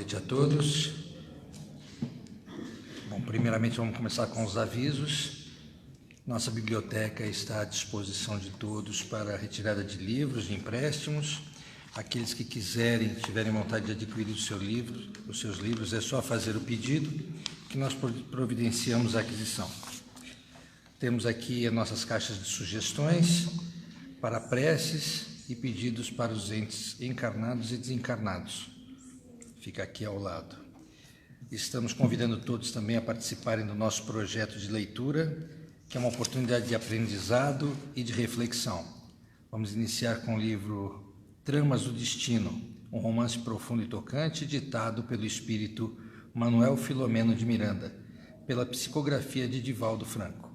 noite a todos. Bom, primeiramente vamos começar com os avisos. Nossa biblioteca está à disposição de todos para a retirada de livros, de empréstimos. Aqueles que quiserem, tiverem vontade de adquirir os seus livros, é só fazer o pedido que nós providenciamos a aquisição. Temos aqui as nossas caixas de sugestões para preces e pedidos para os entes encarnados e desencarnados. Fica aqui ao lado. Estamos convidando todos também a participarem do nosso projeto de leitura, que é uma oportunidade de aprendizado e de reflexão. Vamos iniciar com o livro Tramas do Destino, um romance profundo e tocante, ditado pelo espírito Manuel Filomeno de Miranda, pela psicografia de Divaldo Franco.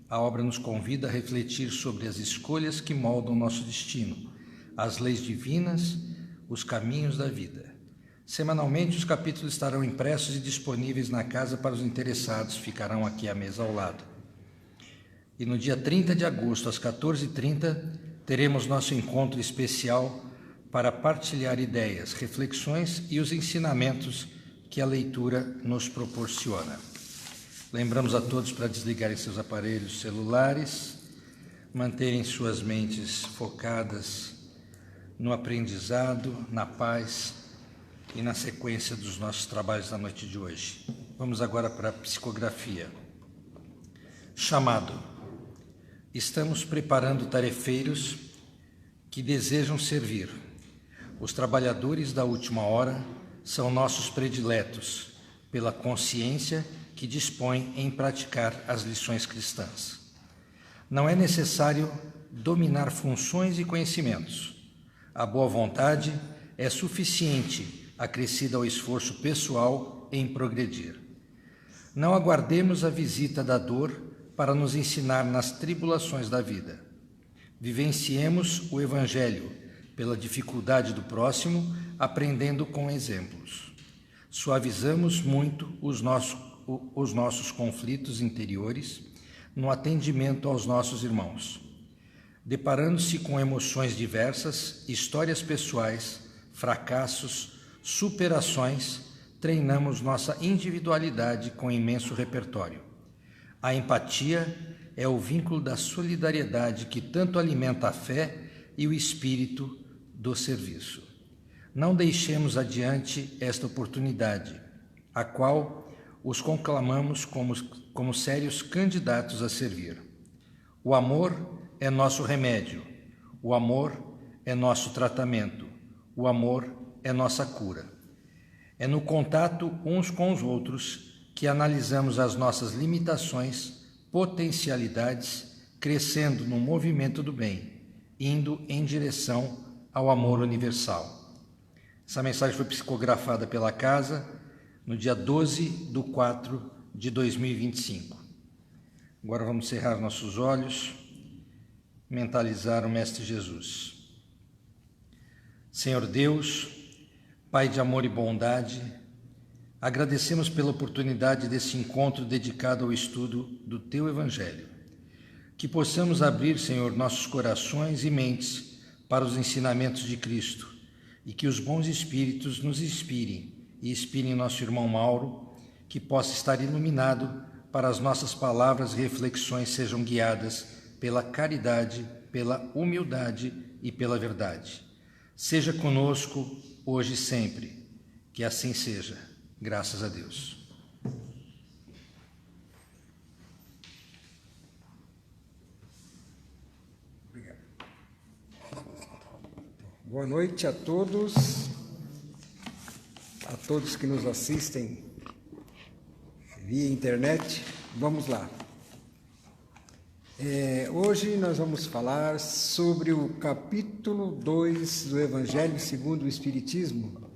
A obra nos convida a refletir sobre as escolhas que moldam nosso destino, as leis divinas, os caminhos da vida. Semanalmente, os capítulos estarão impressos e disponíveis na casa para os interessados, ficarão aqui à mesa ao lado. E no dia 30 de agosto, às 14h30, teremos nosso encontro especial para partilhar ideias, reflexões e os ensinamentos que a leitura nos proporciona. Lembramos a todos para desligarem seus aparelhos celulares, manterem suas mentes focadas no aprendizado, na paz e na sequência dos nossos trabalhos da noite de hoje. Vamos agora para a psicografia. Chamado. Estamos preparando tarefeiros que desejam servir. Os trabalhadores da última hora são nossos prediletos, pela consciência que dispõe em praticar as lições cristãs. Não é necessário dominar funções e conhecimentos. A boa vontade é suficiente, acrescida ao esforço pessoal em progredir. Não aguardemos a visita da dor para nos ensinar nas tribulações da vida. Vivenciemos o Evangelho pela dificuldade do próximo, aprendendo com exemplos. Suavizamos muito os nossos conflitos interiores no atendimento aos nossos irmãos. Deparando-se com emoções diversas, histórias pessoais, fracassos, superações, treinamos nossa individualidade com imenso repertório. A empatia é o vínculo da solidariedade que tanto alimenta a fé e o espírito do serviço. Não deixemos adiante esta oportunidade, a qual os conclamamos como sérios candidatos a servir. O amor é nosso remédio, o amor é nosso tratamento, o amor é nossa cura. É no contato uns com os outros que analisamos as nossas limitações, potencialidades, crescendo no movimento do bem, indo em direção ao amor universal. Essa mensagem foi psicografada pela casa no dia 12/4/2025. Agora vamos cerrar nossos olhos, mentalizar o Mestre Jesus. Senhor Deus, Pai de amor e bondade, agradecemos pela oportunidade desse encontro dedicado ao estudo do Teu Evangelho. Que possamos abrir, Senhor, nossos corações e mentes para os ensinamentos de Cristo e que os bons espíritos nos inspirem e inspirem nosso irmão Mauro, que possa estar iluminado para as nossas palavras e reflexões sejam guiadas pela caridade, pela humildade e pela verdade. Seja conosco hoje e sempre, que assim seja, graças a Deus. Obrigado. Boa noite a todos que nos assistem via internet. Vamos lá. Hoje nós vamos falar sobre o capítulo 2 do Evangelho segundo o Espiritismo.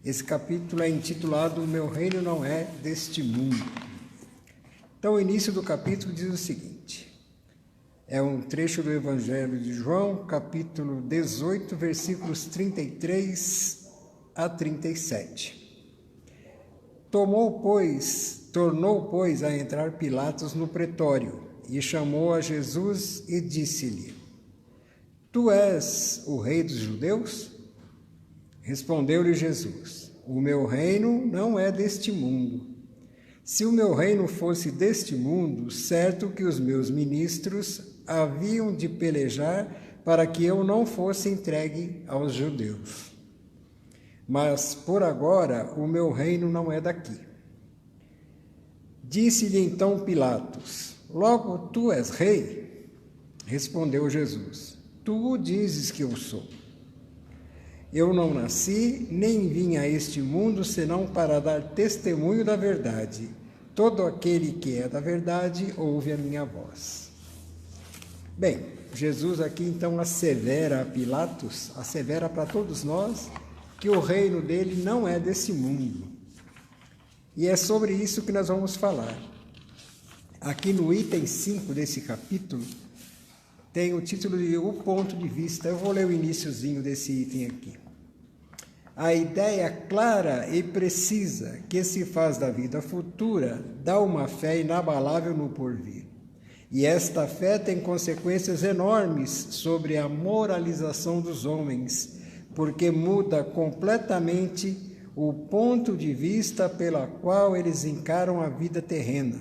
Esse capítulo é intitulado O Meu Reino Não É Deste Mundo. Então, o início do capítulo diz o seguinte: é um trecho do Evangelho de João, capítulo 18, versículos 33 a 37. Tornou, pois, a entrar Pilatos no pretório, e chamou a Jesus e disse-lhe: Tu és o rei dos judeus? Respondeu-lhe Jesus: o meu reino não é deste mundo. Se o meu reino fosse deste mundo, certo que os meus ministros haviam de pelejar para que eu não fosse entregue aos judeus. Mas, por agora, o meu reino não é daqui. Disse-lhe então Pilatos: logo tu és rei? Respondeu Jesus: tu dizes que eu sou. Eu não nasci, nem vim a este mundo, senão para dar testemunho da verdade. Todo aquele que é da verdade ouve a minha voz. Bem, Jesus aqui então assevera a Pilatos, assevera para todos nós, que o reino dele não é desse mundo. E é sobre isso que nós vamos falar. Aqui no item 5 desse capítulo, tem o título de O Ponto de Vista. Eu vou ler o iniciozinho desse item aqui. A ideia clara e precisa que se faz da vida futura dá uma fé inabalável no porvir. E esta fé tem consequências enormes sobre a moralização dos homens, porque muda completamente o ponto de vista pela qual eles encaram a vida terrena.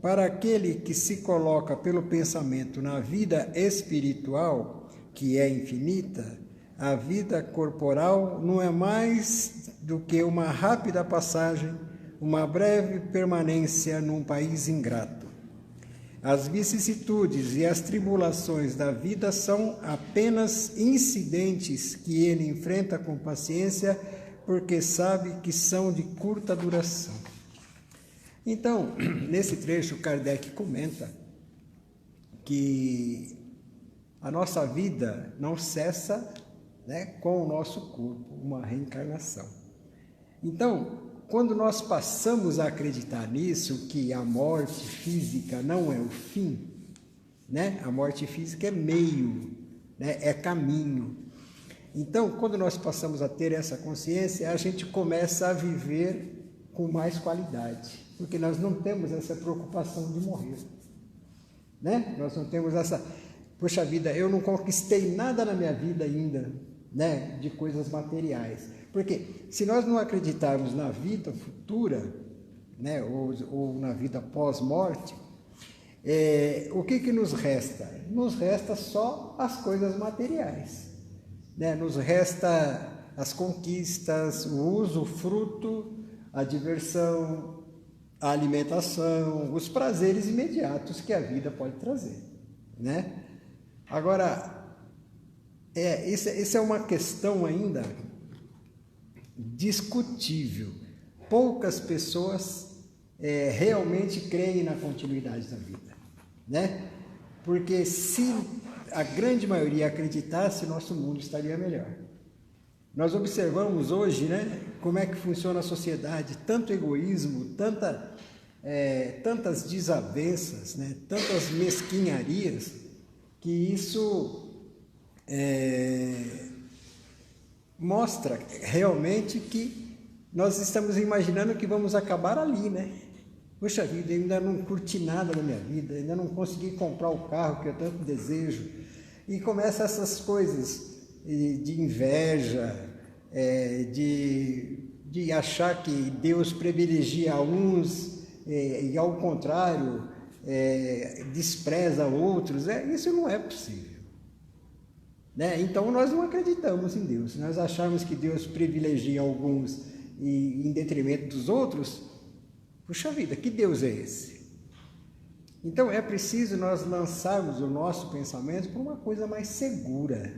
Para aquele que se coloca pelo pensamento na vida espiritual, que é infinita, a vida corporal não é mais do que uma rápida passagem, uma breve permanência num país ingrato. As vicissitudes e as tribulações da vida são apenas incidentes que ele enfrenta com paciência, porque sabe que são de curta duração. Então, nesse trecho, Kardec comenta que a nossa vida não cessa, com o nosso corpo, uma reencarnação. Então, quando nós passamos a acreditar nisso, que a morte física não é o fim, a morte física é meio, é caminho. Então, quando nós passamos a ter essa consciência, a gente começa a viver com mais qualidade, porque nós não temos essa preocupação de morrer, Nós não temos essa, poxa vida, eu não conquistei nada na minha vida ainda, de coisas materiais. Porque se nós não acreditarmos na vida futura, ou na vida pós-morte, o que nos resta? Nos resta só as coisas materiais, Nos resta as conquistas, o uso, o fruto, a diversão, a alimentação, os prazeres imediatos que a vida pode trazer, Agora, essa é uma questão ainda discutível. Poucas pessoas realmente creem na continuidade da vida, Porque se a grande maioria acreditasse, nosso mundo estaria melhor. Nós observamos hoje, como é que funciona a sociedade, tanto egoísmo, tantas desavenças, tantas mesquinharias, que isso mostra realmente que nós estamos imaginando que vamos acabar ali, Poxa vida, eu ainda não curti nada na minha vida, ainda não consegui comprar o carro que eu tanto desejo. E começa essas coisas de inveja, de achar que Deus privilegia uns e, ao contrário, despreza outros. Isso não é possível. Então, nós não acreditamos em Deus. Nós achamos que Deus privilegia alguns em detrimento dos outros. Puxa vida, que Deus é esse? Então, é preciso nós lançarmos o nosso pensamento para uma coisa mais segura,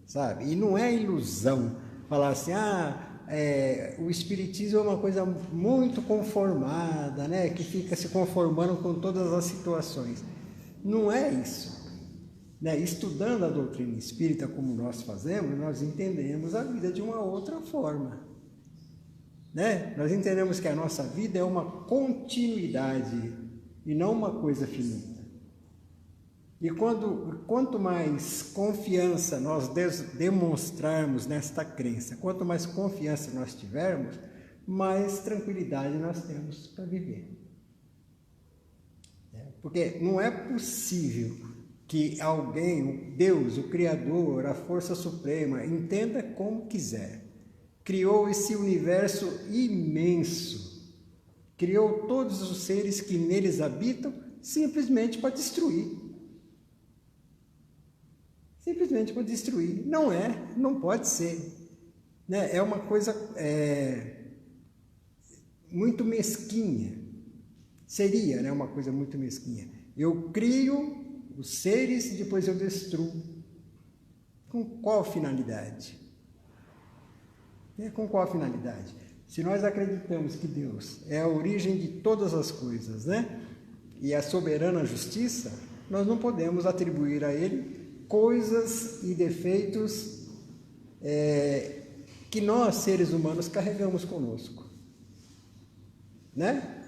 sabe? E não é ilusão falar assim, o Espiritismo é uma coisa muito conformada, que fica se conformando com todas as situações. Não é isso. Estudando a doutrina espírita como nós fazemos, nós entendemos a vida de uma outra forma. Nós entendemos que a nossa vida é uma continuidade e não uma coisa finita. E quanto mais confiança nós demonstrarmos nesta crença, quanto mais confiança nós tivermos, mais tranquilidade nós temos para viver. Porque não é possível que alguém, Deus, o Criador, a Força Suprema, entenda como quiser. criou esse universo imenso, criou todos os seres que neles habitam simplesmente para destruir. Simplesmente para destruir. Não pode ser. Né? É uma coisa muito mesquinha. Seria, né, uma coisa muito mesquinha. Eu crio os seres e depois eu destruo. Com qual finalidade? Com qual finalidade? Se nós acreditamos que Deus é a origem de todas as coisas, né? E a soberana justiça, nós não podemos atribuir a Ele coisas e defeitos que nós, seres humanos, carregamos conosco. Né?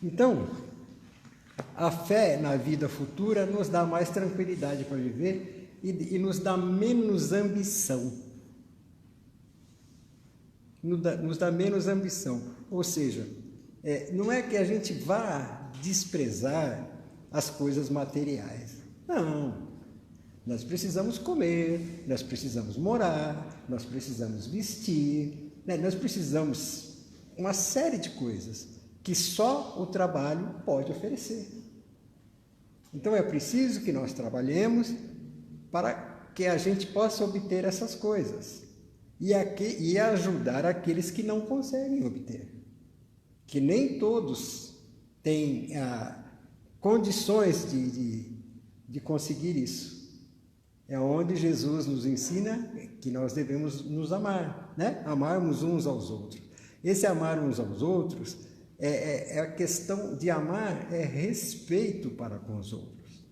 Então, a fé na vida futura nos dá mais tranquilidade para viver e nos dá menos ambição. Nos dá menos ambição. Ou seja, não é que a gente vá desprezar as coisas materiais. Não. Nós precisamos comer, nós precisamos morar, nós precisamos vestir, né? Nós precisamos uma série de coisas que só o trabalho pode oferecer. Então é preciso que nós trabalhemos para que a gente possa obter essas coisas e ajudar aqueles que não conseguem obter, que nem todos têm condições de conseguir isso. É onde Jesus nos ensina que nós devemos nos amar, né? Amarmos uns aos outros. Esse amar uns aos outros a questão de amar é respeito para com os outros.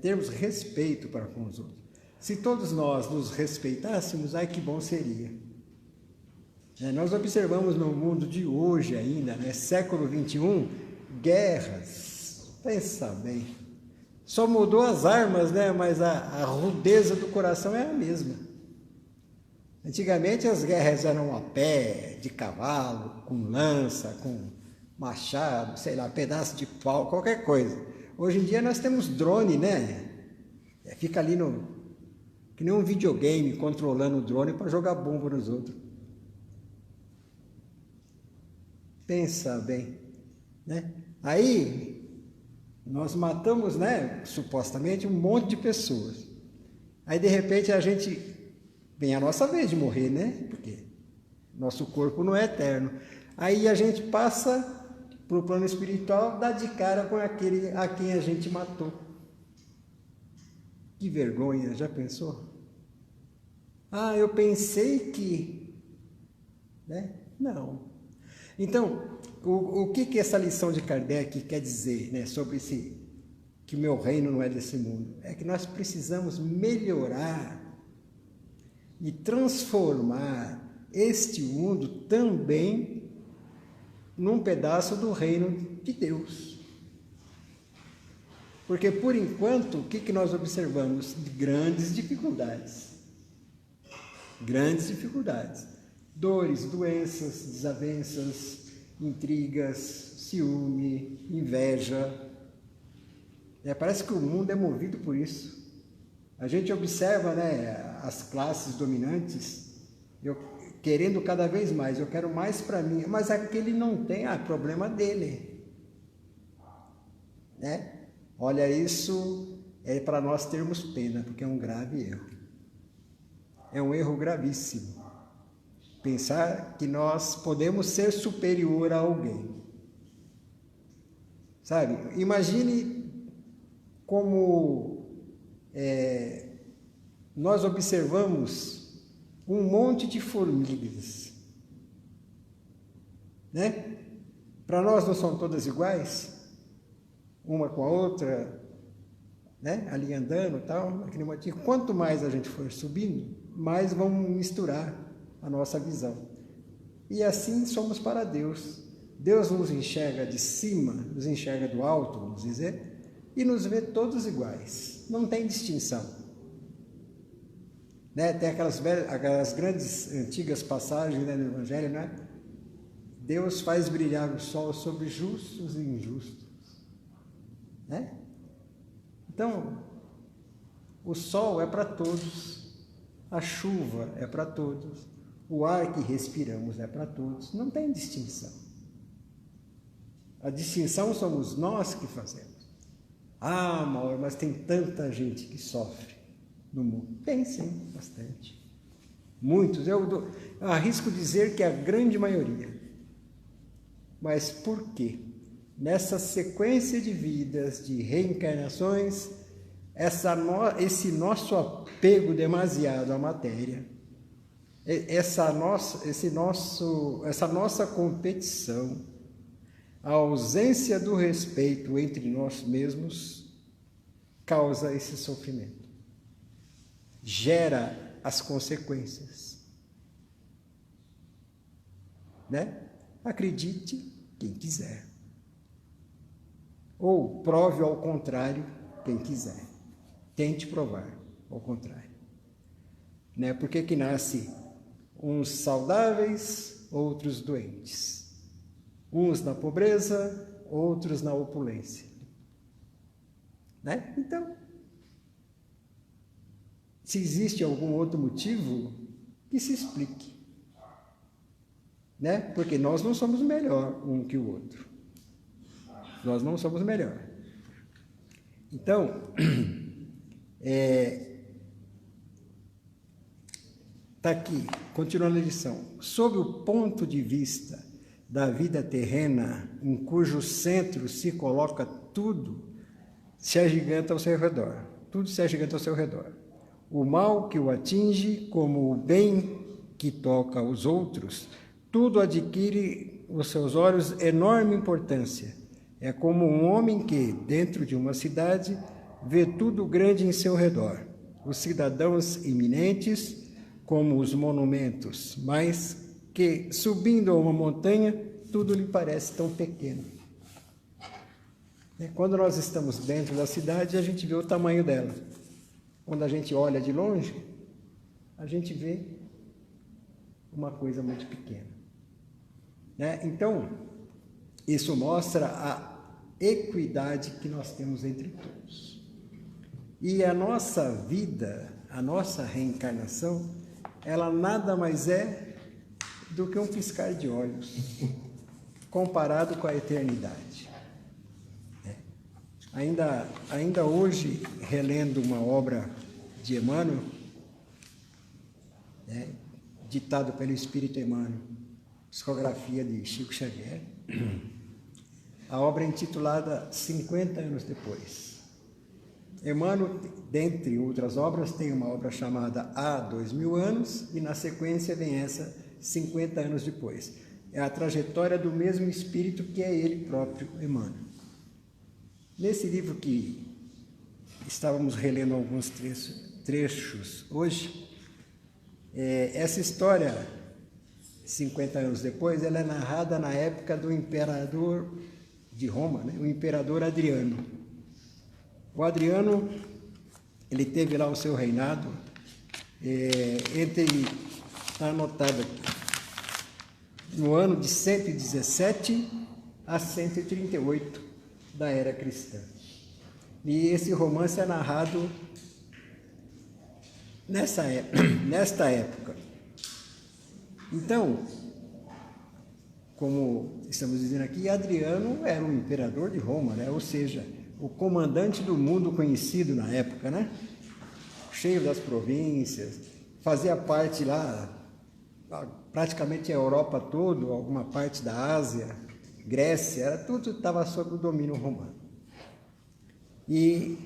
Termos respeito para com os outros. Se todos nós nos respeitássemos, ai que bom seria. Nós observamos no mundo de hoje ainda, né, século XXI, guerras. Pensa bem. Só mudou as armas, né, mas a rudeza do coração é a mesma. Antigamente as guerras eram a pé, de cavalo, com lança, com machado, sei lá, pedaço de pau, qualquer coisa. Hoje em dia nós temos drone, né? Fica ali que nem um videogame controlando o drone para jogar bomba nos outros. Pensa bem, né? Aí nós matamos, né, supostamente um monte de pessoas. Aí de repente vem a nossa vez de morrer, né? Porque nosso corpo não é eterno. Aí a gente passa para o plano espiritual, dá de cara com aquele a quem a gente matou. Que vergonha, já pensou? Eu pensei que... Né? Não. Então, o que essa lição de Kardec quer dizer, né, sobre que o meu reino não é desse mundo? É que nós precisamos melhorar e transformar este mundo também num pedaço do reino de Deus. Porque, por enquanto, o que nós observamos? Grandes dificuldades. Grandes dificuldades. Dores, doenças, desavenças, intrigas, ciúme, inveja. Parece que o mundo é movido por isso. A gente observa, né, as classes dominantes, querendo cada vez mais, eu quero mais para mim, mas aquele não tem, problema dele. Né? Olha, isso é para nós termos pena, porque é um grave erro. É um erro gravíssimo. Pensar que nós podemos ser superior a alguém. Sabe? Imagine como nós observamos um monte de formigas, né? Para nós não são todas iguais, uma com a outra, né? Ali andando, tal, aquele motivo. Quanto mais a gente for subindo, mais vamos misturar a nossa visão. E assim somos para Deus. Deus nos enxerga de cima, nos enxerga do alto, vamos dizer, e nos vê todos iguais. Não tem distinção. Né? Tem aquelas grandes, antigas passagens, né, no Evangelho, né? Deus faz brilhar o sol sobre justos e injustos. Né? Então, o sol é para todos. A chuva é para todos, o ar que respiramos é para todos, não tem distinção. A distinção somos nós que fazemos. Ah, Mauro, mas tem tanta gente que sofre no mundo. Tem sim, bastante. Muitos, eu arrisco dizer que a grande maioria. Mas por quê? Nessa sequência de vidas, de reencarnações, esse nosso apego demasiado à matéria, essa nossa competição, a ausência do respeito entre nós mesmos, causa esse sofrimento. Gera as consequências. Né? Acredite quem quiser. Ou prove ao contrário quem quiser. Tente provar ao contrário. Né? Por que nasce uns saudáveis, outros doentes? Uns na pobreza, outros na opulência. Né? Então, se existe algum outro motivo, que se explique. Né? Porque nós não somos melhor um que o outro. Nós não somos melhor. Então, está aqui, continuando a lição. Sob o ponto de vista da vida terrena, em cujo centro se coloca tudo, se agiganta ao seu redor. Tudo se agiganta ao seu redor. O mal que o atinge, como o bem que toca os outros, tudo adquire aos seus olhos enorme importância. É como um homem que, dentro de uma cidade, vê tudo grande em seu redor. Os cidadãos eminentes, como os monumentos, mas que, subindo a uma montanha, tudo lhe parece tão pequeno. Quando nós estamos dentro da cidade, a gente vê o tamanho dela. Quando a gente olha de longe, a gente vê uma coisa muito pequena. Então, isso mostra a equidade que nós temos entre todos. E a nossa vida, a nossa reencarnação, ela nada mais é do que um piscar de olhos, comparado com a eternidade. Ainda hoje, relendo uma obra de Emmanuel, ditado pelo Espírito Emmanuel, psicografia de Chico Xavier, a obra é intitulada 50 anos depois. Emmanuel, dentre outras obras, tem uma obra chamada Há 2000 anos e na sequência vem essa 50 anos depois. É a trajetória do mesmo espírito que é ele próprio, Emmanuel. Nesse livro que estávamos relendo alguns trechos hoje, essa história, 50 anos depois, ela é narrada na época do imperador de Roma, o imperador Adriano. O Adriano, ele teve lá o seu reinado, está anotado aqui, no ano de 117 a 138 da era cristã. E esse romance é narrado nesta época. Então, como estamos dizendo aqui, Adriano era um imperador de Roma, ou seja, o comandante do mundo conhecido na época, cheio das províncias, fazia parte lá, praticamente a Europa toda, alguma parte da Ásia, Grécia, tudo estava sob o domínio romano. E,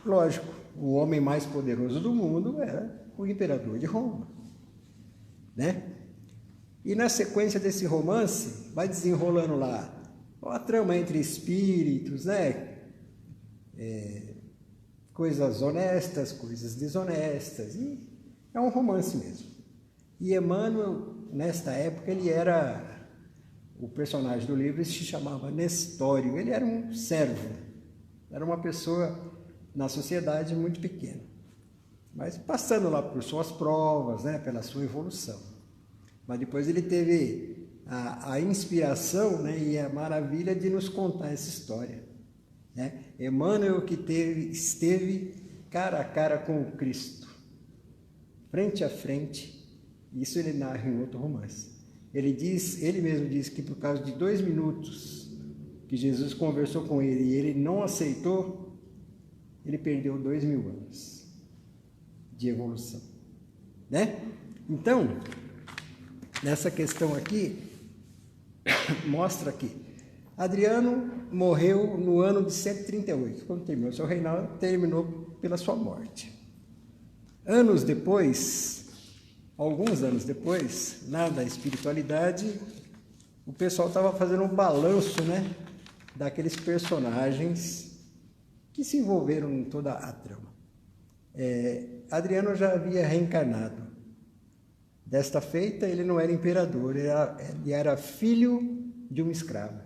lógico, o homem mais poderoso do mundo era o imperador de Roma, E na sequência desse romance, vai desenrolando lá a trama entre espíritos, coisas honestas, coisas desonestas, e é um romance mesmo. E Emmanuel, nesta época, ele era, o personagem do livro se chamava Nestório, ele era um servo, era uma pessoa na sociedade muito pequena, mas passando lá por suas provas, pela sua evolução. Mas depois ele teve a inspiração e a maravilha de nos contar essa história. Emmanuel que esteve cara a cara com o Cristo, frente a frente. Isso ele narra em outro romance. Ele mesmo diz que por causa de 2 minutos que Jesus conversou com ele e ele não aceitou, ele perdeu 2000 anos de evolução, né? Então, nessa questão aqui, mostra que Adriano morreu no ano de 138. Quando terminou seu reinado, terminou pela sua morte. Anos depois, alguns anos depois, lá da espiritualidade, o pessoal estava fazendo um balanço, né, daqueles personagens que se envolveram em toda a trama. Adriano já havia reencarnado. Desta feita, ele não era imperador, ele era filho de uma escrava.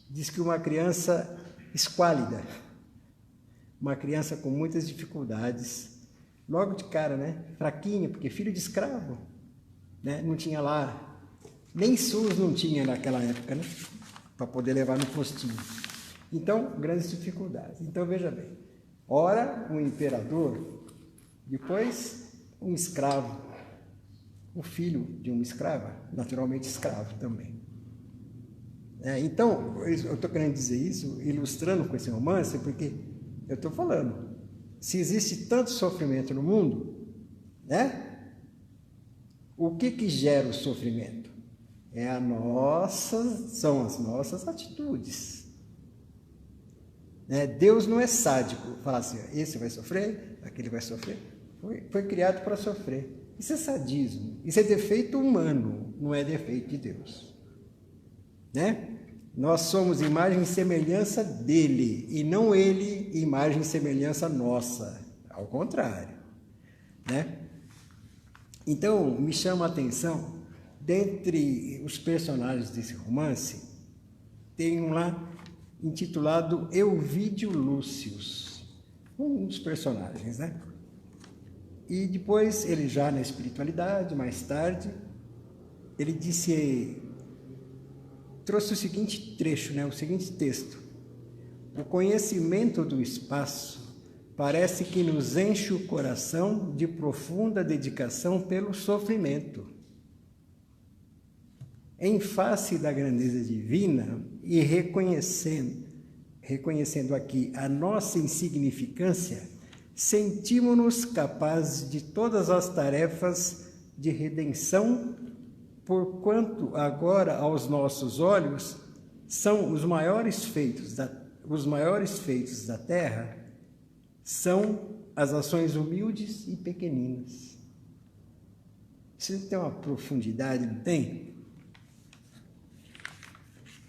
Diz que uma criança esquálida, uma criança com muitas dificuldades, logo de cara, né? Fraquinho, porque filho de escravo, né? Não tinha lá, nem SUS não tinha naquela época, né? Para poder levar no postinho. Então, grandes dificuldades. Então, veja bem, ora um imperador, depois um escravo, o filho de uma escrava, naturalmente escravo também. Então, eu estou querendo dizer isso, ilustrando com esse romance, porque eu estou falando, se existe tanto sofrimento no mundo, né? O que gera o sofrimento? São as nossas atitudes. Deus não é sádico, fala assim, esse vai sofrer, aquele vai sofrer. Foi criado para sofrer. Isso é sadismo, isso é defeito humano, não é defeito de Deus. Né? Nós somos imagem e semelhança dele, e não ele imagem e semelhança nossa, ao contrário. Né? Então, me chama a atenção, dentre os personagens desse romance, tem um lá intitulado Elvídio Lúcius, um dos personagens, né? E depois, ele já na espiritualidade, mais tarde, ele trouxe o seguinte trecho, né? O seguinte texto. O conhecimento do espaço parece que nos enche o coração de profunda dedicação pelo sofrimento. Em face da grandeza divina e reconhecendo aqui a nossa insignificância, sentimos-nos capazes de todas as tarefas de redenção, porquanto agora aos nossos olhos são os maiores feitos da terra, são as ações humildes e pequeninas. Isso tem uma profundidade, não tem?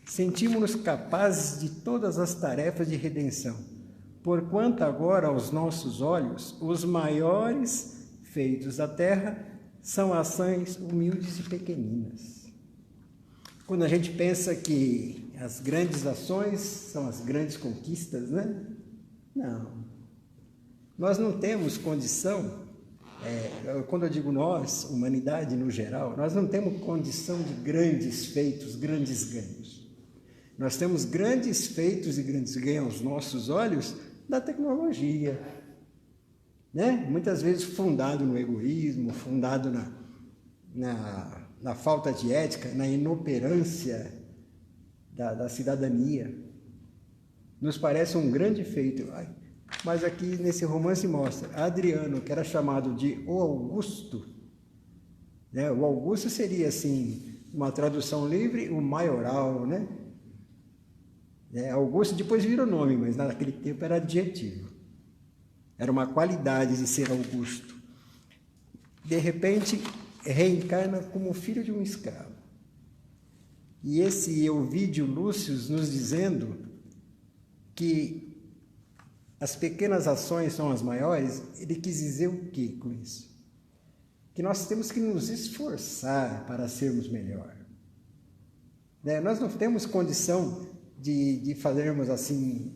Sentimos-nos capazes de todas as tarefas de redenção, porquanto agora aos nossos olhos os maiores feitos da terra são ações humildes e pequeninas. Quando a gente pensa que as grandes ações são as grandes conquistas, né? Não. Nós não temos condição, quando eu digo nós, humanidade no geral, nós não temos condição de grandes feitos, grandes ganhos. Nós temos grandes feitos e grandes ganhos aos nossos olhos da tecnologia, né? Muitas vezes fundado no egoísmo, fundado na falta de ética, na inoperância da cidadania. Nos parece um grande feito, mas aqui nesse romance mostra Adriano, que era chamado de o Augusto, né? O Augusto seria assim, uma tradução livre, o maioral, né? Augusto depois vira o nome, mas naquele tempo era adjetivo. Era uma qualidade de ser Augusto. De repente, reencarna como filho de um escravo. E esse Elvídio Lúcius nos dizendo que as pequenas ações são as maiores, ele quis dizer o quê com isso? Que nós temos que nos esforçar para sermos melhor. Nós não temos condição de fazermos assim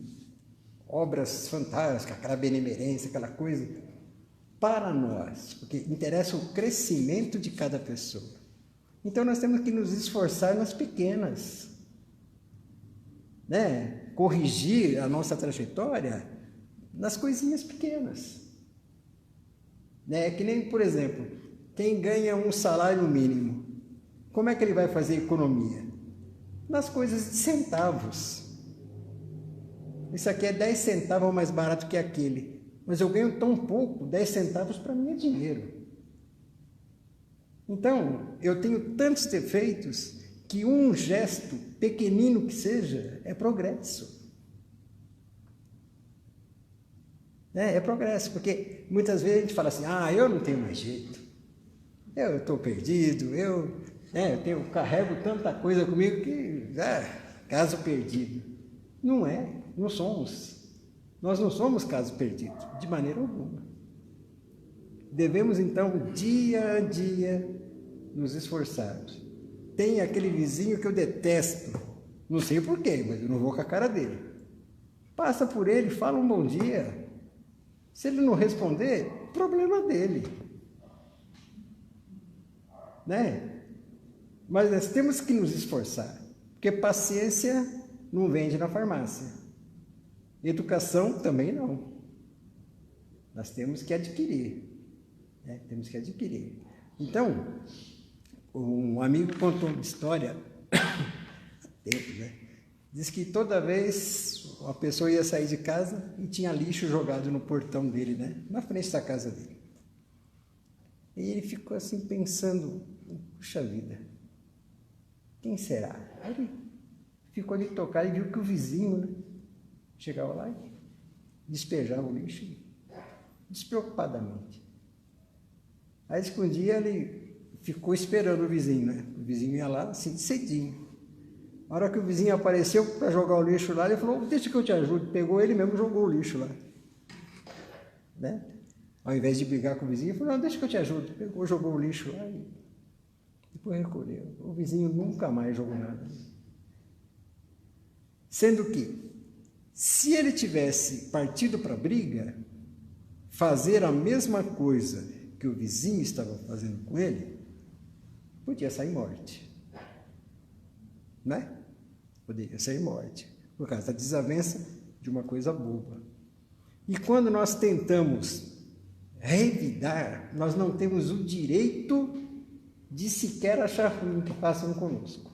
obras fantásticas, aquela benemerência, aquela coisa, para nós, porque interessa o crescimento de cada pessoa. Então nós temos que nos esforçar nas pequenas, né? Corrigir a nossa trajetória nas coisinhas pequenas. né? É que nem, por exemplo, quem ganha um salário mínimo, como é que ele vai fazer economia? Nas coisas de centavos. Isso aqui é 10 centavos mais barato que aquele, mas eu ganho tão pouco, 10 centavos para mim é dinheiro. Então, eu tenho tantos defeitos que um gesto, pequenino que seja, é progresso. É progresso, porque muitas vezes a gente fala assim, eu não tenho mais jeito, eu estou perdido, eu carrego tanta coisa comigo que, caso perdido. Não somos. Nós não somos caso perdido, de maneira alguma. Devemos, então, dia a dia, nos esforçarmos. Tem aquele vizinho que eu detesto, não sei porquê, mas eu não vou com a cara dele. Passa por ele, fala um bom dia. Se ele não responder, problema dele. Né? Mas nós temos que nos esforçar, porque paciência não vende na farmácia. Educação também não. Nós temos que adquirir. Temos que adquirir. Então, um amigo contou uma história há tempo, né? Diz que toda vez uma pessoa ia sair de casa e tinha lixo jogado no portão dele, né? Na frente da casa dele. E ele ficou assim pensando, puxa vida, quem será? Aí ele ficou ali tocado e viu que o vizinho, né, chegava lá e despejava o lixo despreocupadamente. Aí disse que um dia ele ficou esperando o vizinho, né? O vizinho ia lá assim cedinho. Na hora que o vizinho apareceu para jogar o lixo lá, ele falou, deixa que eu te ajude. Pegou ele mesmo e jogou o lixo lá. Né? Ao invés de brigar com o vizinho, ele falou, não, deixa que eu te ajudo. Pegou, jogou o lixo lá e depois recolheu. O vizinho nunca mais jogou nada. Sendo que, se ele tivesse partido para a briga, fazer a mesma coisa que o vizinho estava fazendo com ele, podia sair morte. Né? Poderia sair morte, por causa da desavença de uma coisa boba. E quando nós tentamos revidar, nós não temos o direito de sequer achar ruim que façam conosco.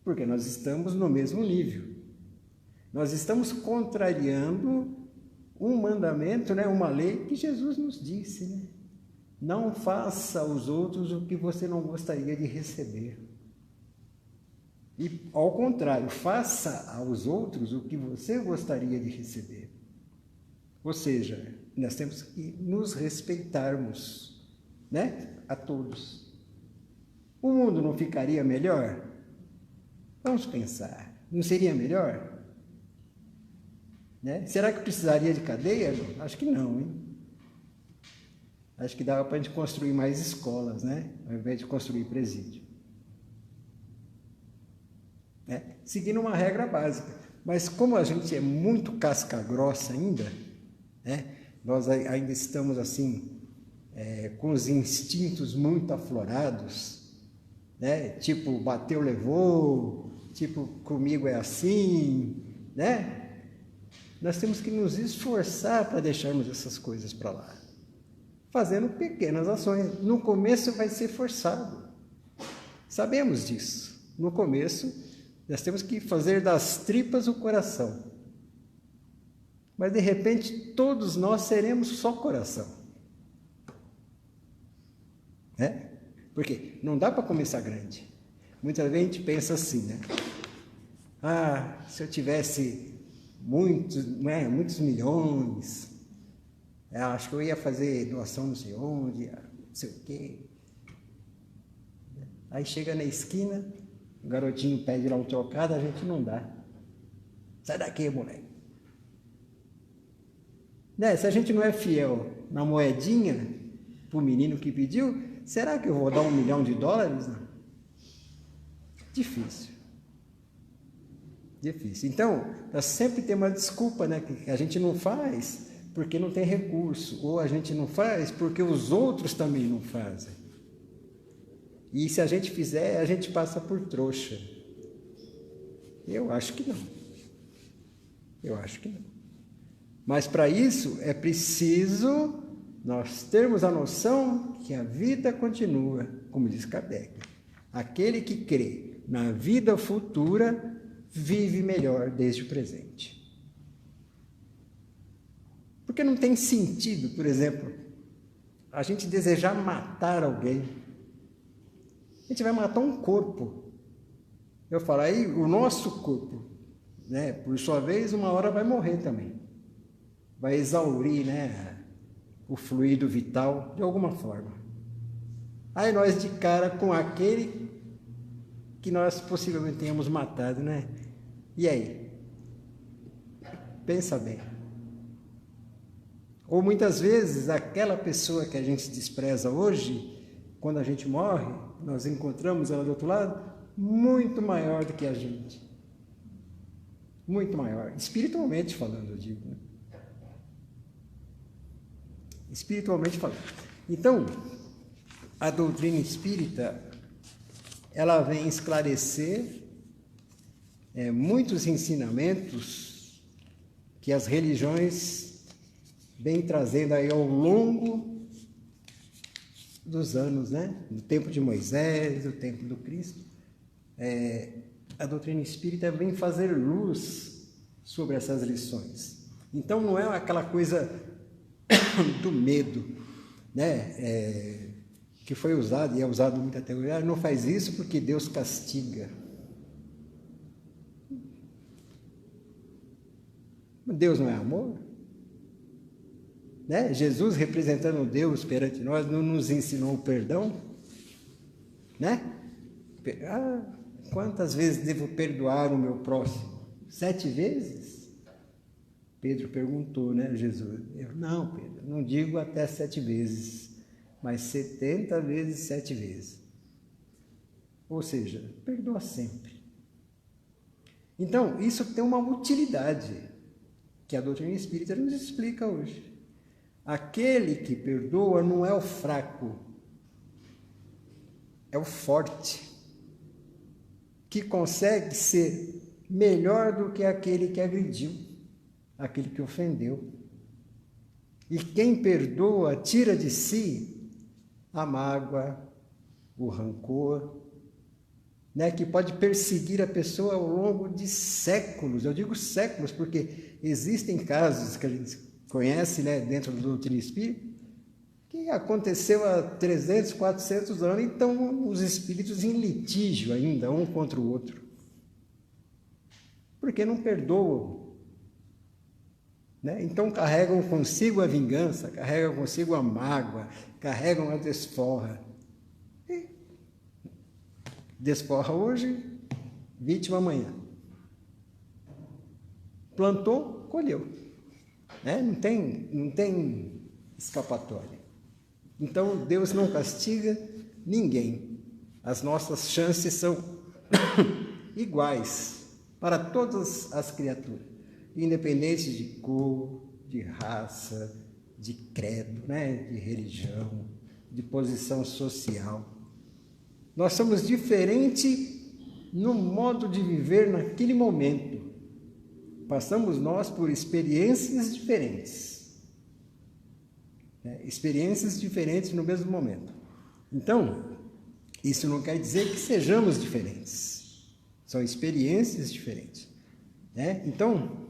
Porque nós estamos no mesmo nível. Nós estamos contrariando um mandamento, né, uma lei que Jesus nos disse, né? Não faça aos outros o que você não gostaria de receber. E, ao contrário, faça aos outros o que você gostaria de receber. Ou seja, nós temos que nos respeitarmos, né? A todos. O mundo não ficaria melhor? Vamos pensar. Não seria melhor? Né? Será que precisaria de cadeia? Acho que não, hein? Acho que dava para a gente construir mais escolas, né? Ao invés de construir presídio. Seguindo uma regra básica. Mas como a gente é muito casca grossa ainda, né? Nós ainda estamos assim, com os instintos muito aflorados, né? Tipo, bateu, levou, tipo, comigo é assim, né? Nós temos que nos esforçar para deixarmos essas coisas para lá, fazendo pequenas ações. No começo vai ser forçado, sabemos disso. No começo nós temos que fazer das tripas o coração. Mas, de repente, todos nós seremos só coração. Né? Porque não dá para começar grande. Muitas vezes a gente pensa assim, né? Se eu tivesse muitos milhões, acho que eu ia fazer doação não sei onde, não sei o quê. Aí chega na esquina, o garotinho pede lá um trocado, a gente não dá. Sai daqui, moleque. Né? Se a gente não é fiel na moedinha para o menino que pediu, será que eu vou dar $1 milhão? Não. Difícil. Então, nós sempre temos uma desculpa, né? Que a gente não faz porque não tem recurso, ou a gente não faz porque os outros também não fazem. E se a gente fizer, a gente passa por trouxa. Eu acho que não. Mas para isso é preciso nós termos a noção que a vida continua, como diz Kardec. Aquele que crê na vida futura vive melhor desde o presente. Porque não tem sentido, por exemplo, a gente desejar matar alguém. A gente vai matar um corpo. Eu falo aí, o nosso corpo, né, por sua vez, uma hora vai morrer também. Vai exaurir, né, o fluido vital de alguma forma. Aí nós de cara com aquele que nós possivelmente tenhamos matado, né? E aí? Pensa bem. Ou muitas vezes aquela pessoa que a gente despreza hoje, quando a gente morre, nós encontramos ela do outro lado, muito maior do que a gente. Muito maior. Espiritualmente falando, eu digo, né? Espiritualmente falando. Então, a doutrina espírita, ela vem esclarecer muitos ensinamentos que as religiões vêm trazendo aí ao longo dos anos, né? No tempo de Moisés, no tempo do Cristo. A doutrina espírita vem fazer luz sobre essas lições. Então, não é aquela coisa do medo, né? Que foi usado e é usado muito até hoje. Não faz isso porque Deus castiga. Deus não é amor? Né? Jesus, representando Deus perante nós, não nos ensinou o perdão? Né? Quantas vezes devo perdoar o meu próximo? 7 vezes? Pedro perguntou, né, Jesus? Não, Pedro, não digo até 7 vezes, mas 70 vezes 7 vezes. Ou seja, perdoa sempre. Então, isso tem uma utilidade que a doutrina espírita nos explica hoje. Aquele que perdoa não é o fraco, é o forte, que consegue ser melhor do que aquele que agrediu, aquele que ofendeu. E quem perdoa tira de si a mágoa, o rancor, né, que pode perseguir a pessoa ao longo de séculos. Eu digo séculos porque existem casos que a gente conhece, né, dentro do doutrina espírita, que aconteceu há 300, 400 anos, então os espíritos em litígio ainda, um contra o outro. Porque não perdoam. Né? Então carregam consigo a vingança, carregam consigo a mágoa, carregam a desforra. E desforra hoje, vítima amanhã. Plantou, colheu. Né? Não tem escapatória. Então Deus não castiga ninguém. As nossas chances são iguais para todas as criaturas, independente de cor, de raça, de credo, né? De religião, de posição social. Nós somos diferentes no modo de viver naquele momento. Passamos nós por experiências diferentes. Experiências diferentes no mesmo momento. Então, isso não quer dizer que sejamos diferentes. São experiências diferentes. Né? Então,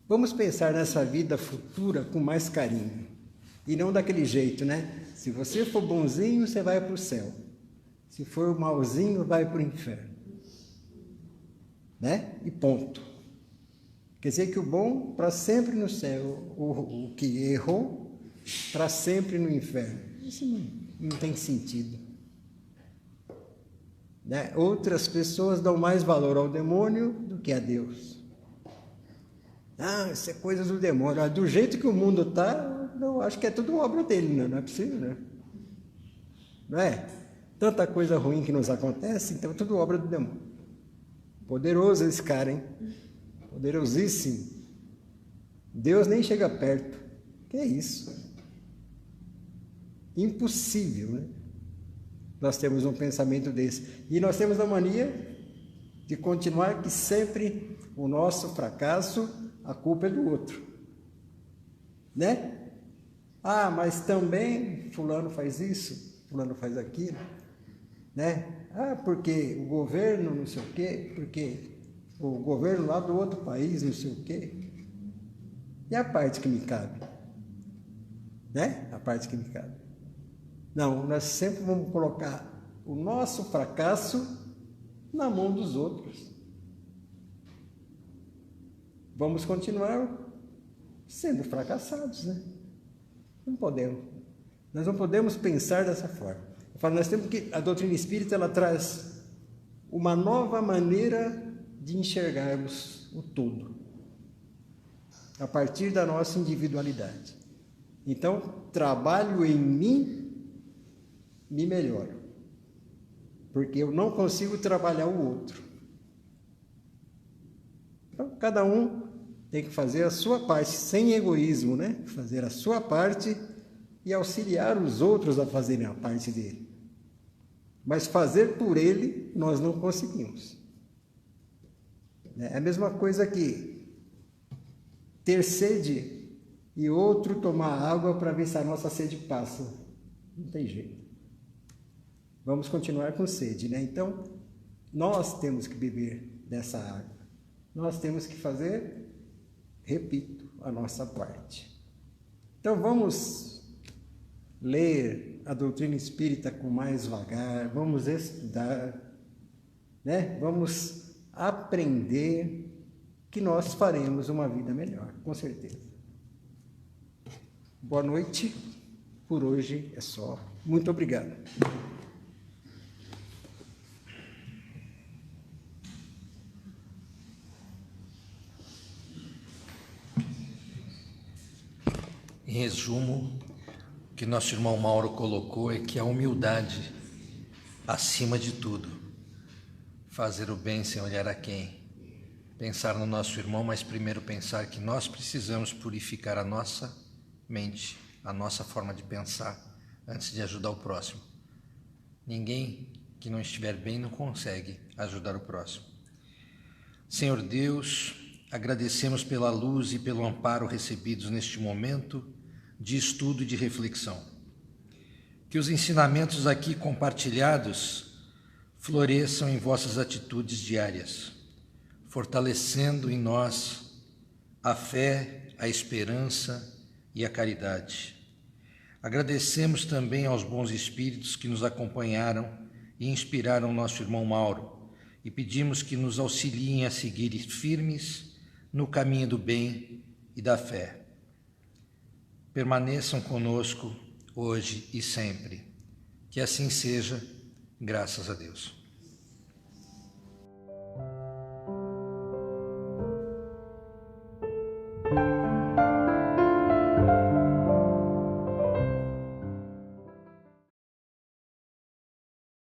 vamos pensar nessa vida futura com mais carinho. E não daquele jeito, né? Se você for bonzinho, você vai para o céu. Se for malzinho, vai para o inferno. Né? E ponto. Quer dizer que o bom para sempre no céu, o que errou para sempre no inferno. Isso não tem sentido. Né? Outras pessoas dão mais valor ao demônio do que a Deus. Isso é coisa do demônio. Do jeito que o mundo está, eu acho que é tudo obra dele, não é possível, né? Não é? Tanta coisa ruim que nos acontece, então é tudo obra do demônio. Poderoso esse cara, hein? Poderosíssimo. Deus nem chega perto. Que é isso? Impossível, né? Nós temos um pensamento desse. E nós temos a mania de continuar que sempre o nosso fracasso a culpa é do outro, né? Ah, mas também fulano faz isso, fulano faz aquilo, né? Ah, porque o governo não sei o quê, porque o governo lá do outro país não sei o quê. E a parte que me cabe? Né? A parte que me cabe. Não, nós sempre vamos colocar o nosso fracasso na mão dos outros. Vamos continuar sendo fracassados, né? Não podemos. Nós não podemos pensar dessa forma. Eu falo, nós temos que, a doutrina espírita, ela traz uma nova maneira de enxergarmos o todo, a partir da nossa individualidade. Então, trabalho em mim, me melhoro, porque eu não consigo trabalhar o outro. Então, cada um tem que fazer a sua parte, sem egoísmo, né? Fazer a sua parte e auxiliar os outros a fazerem a parte dele. Mas fazer por ele, nós não conseguimos. É a mesma coisa que ter sede e outro tomar água para ver se a nossa sede passa. Não tem jeito. Vamos continuar com sede, né? Então, nós temos que beber dessa água. Nós temos que fazer, repito, a nossa parte. Então, vamos ler a doutrina espírita com mais vagar, vamos estudar, né? Vamos aprender, que nós faremos uma vida melhor, com certeza. Boa noite, por hoje é só. Muito obrigado. Em resumo, o que nosso irmão Mauro colocou é que a humildade, acima de tudo, fazer o bem sem olhar a quem, pensar no nosso irmão, mas primeiro pensar que nós precisamos purificar a nossa mente, a nossa forma de pensar, antes de ajudar o próximo. Ninguém que não estiver bem não consegue ajudar o próximo. Senhor Deus, agradecemos pela luz e pelo amparo recebidos neste momento de estudo e de reflexão. Que os ensinamentos aqui compartilhados floresçam em vossas atitudes diárias, fortalecendo em nós a fé, a esperança e a caridade. Agradecemos também aos bons espíritos que nos acompanharam e inspiraram nosso irmão Mauro, e pedimos que nos auxiliem a seguir firmes no caminho do bem e da fé. Permaneçam conosco hoje e sempre. Que assim seja, graças a Deus.